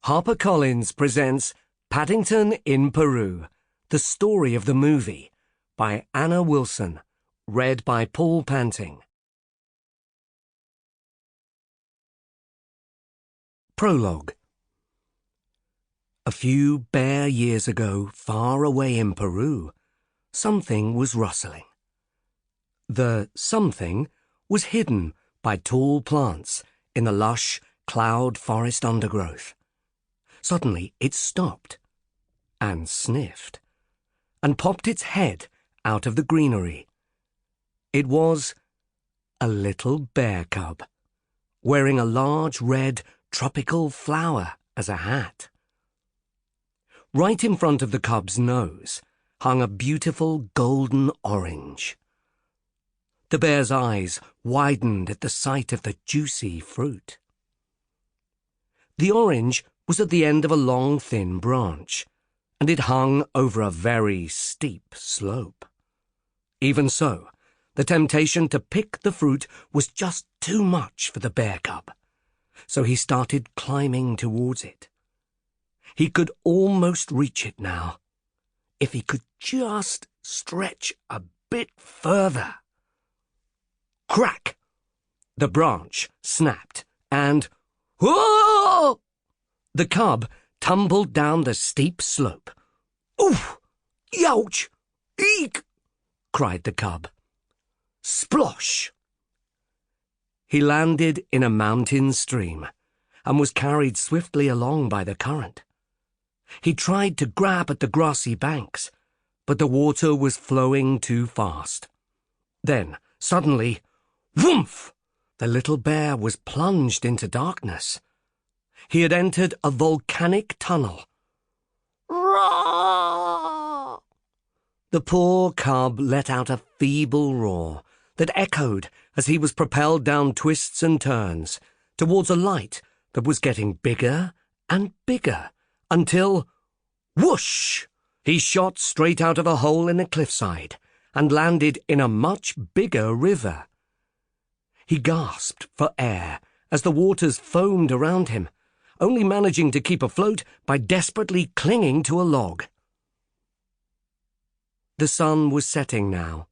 HarperCollins presents Paddington in Peru, the story of the movie, by Anna Wilson, read by Paul Panting. Prologue. A few bare years ago, far away in Peru, something was rustling. The something was hidden by tall plants in the lush cloud forest undergrowth. Suddenly it stopped, and sniffed, and popped its head out of the greenery. It was a little bear cub, wearing a large red tropical flower as a hat. Right in front of the cub's nose hung a beautiful golden orange. The bear's eyes widened at the sight of the juicy fruit. The orange was at the end of a long, thin branch, and it hung over a very steep slope. Even so, the temptation to pick the fruit was just too much for the bear cub, so he started climbing towards it. He could almost reach it now, if he could just stretch a bit further. Crack! The branch snapped, and whoa! The cub tumbled down the steep slope. "Oof! Youch! Eek!" cried the cub. Splosh! He landed in a mountain stream and was carried swiftly along by the current. He tried to grab at the grassy banks, but the water was flowing too fast. Then, suddenly, whoomph! The little bear was plunged into darkness. He had entered a volcanic tunnel. Roar! The poor cub let out a feeble roar that echoed as he was propelled down twists and turns towards a light that was getting bigger and bigger until, whoosh! He shot straight out of a hole in the cliffside and landed in a much bigger river. He gasped for air as the waters foamed around him, only managing to keep afloat by desperately clinging to a log. The sun was setting now,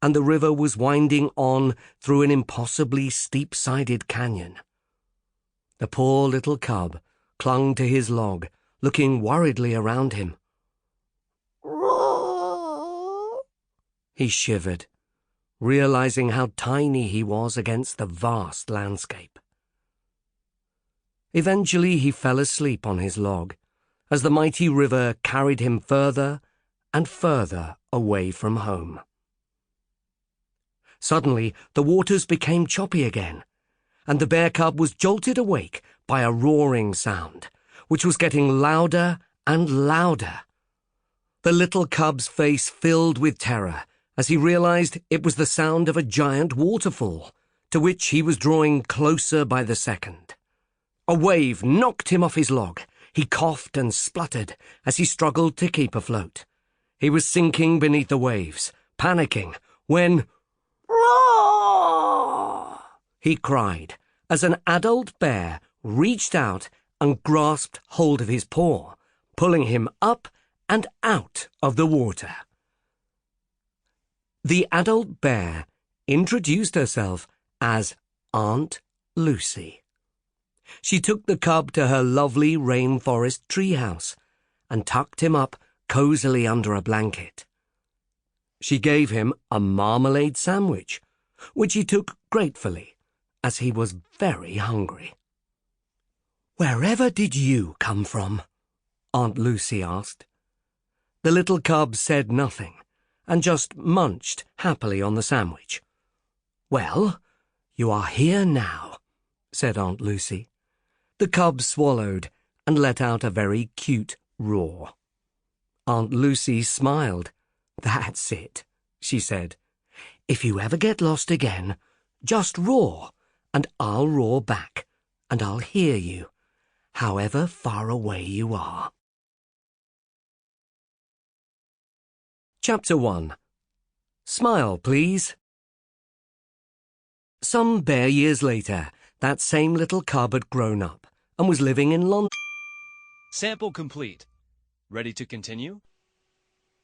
and the river was winding on through an impossibly steep-sided canyon. The poor little cub clung to his log, looking worriedly around him. He shivered, realizing how tiny he was against the vast landscape. Eventually he fell asleep on his log as the mighty river carried him further and further away from home. Suddenly the waters became choppy again, and the bear cub was jolted awake by a roaring sound, which was getting louder and louder. The little cub's face filled with terror as he realized it was the sound of a giant waterfall, to which he was drawing closer by the second. A wave knocked him off his log. He coughed and spluttered as he struggled to keep afloat. He was sinking beneath the waves, panicking, when, roar! He cried as an adult bear reached out and grasped hold of his paw, pulling him up and out of the water. The adult bear introduced herself as Aunt Lucy. She took the cub to her lovely rainforest treehouse and tucked him up cozily under a blanket. She gave him a marmalade sandwich, which he took gratefully, as he was very hungry. "Wherever did you come from?" Aunt Lucy asked. The little cub said nothing, and just munched happily on the sandwich. "Well, you are here now," said Aunt Lucy. The cub swallowed and let out a very cute roar. Aunt Lucy smiled. "That's it," she said. "If you ever get lost again, just roar, and I'll roar back, and I'll hear you, however far away you are." Chapter 1. Smile, please. Some bare years later, that same little cub had grown up and was living in London. Sample complete. Ready to continue?